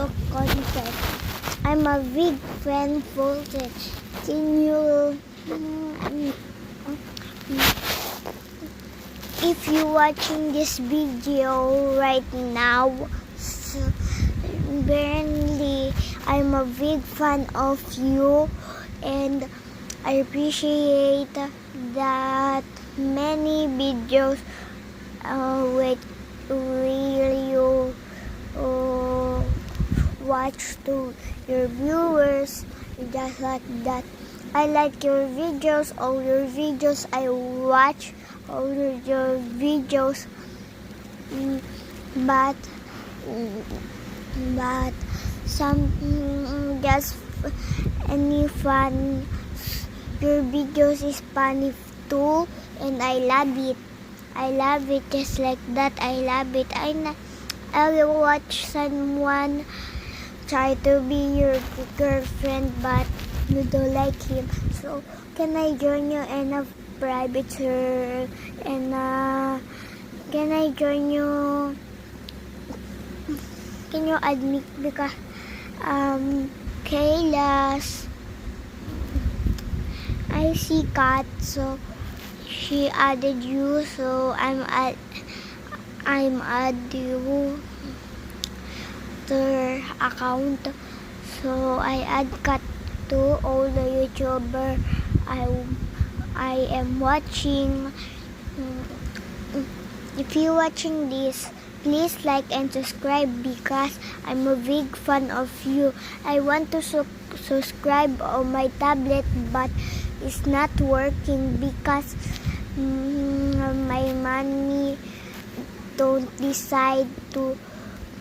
video content. I'm a big fan voltage. Can you if you're watching this video right now, apparently I'm a big fan of you, and I appreciate that many videos with you watch to your viewers, just like that. I like your videos, all your videos I watch, all your videos, but some just any fun. Your videos is funny too, and I love it. I love it just like that. I love it. I will watch someone try to be your girlfriend, but you don't like him. So can I join you in a private server? And can I join you? Can you add me? Because Kayla's I see Kat, so she added you, so I'm add you to her account. So I add Kat to all the YouTuber I am watching. If you're watching this, please like and subscribe because I'm a big fan of you. I want to subscribe on my tablet, but it's not working because my mommy don't decide to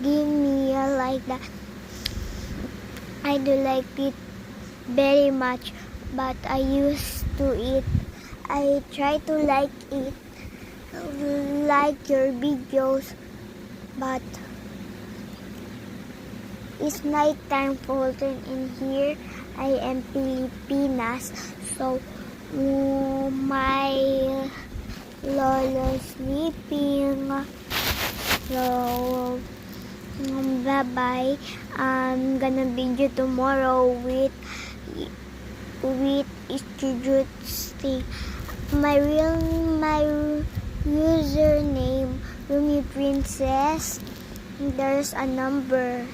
give me like that. I do like it very much, but I used to it. I try to like it, like your videos, but it's night time Fulton in here. I am Pilipinas, so my lolo sleeping. So bye-bye. I'm gonna video tomorrow with Studio Stay. My username Rumi Princess. There's a number.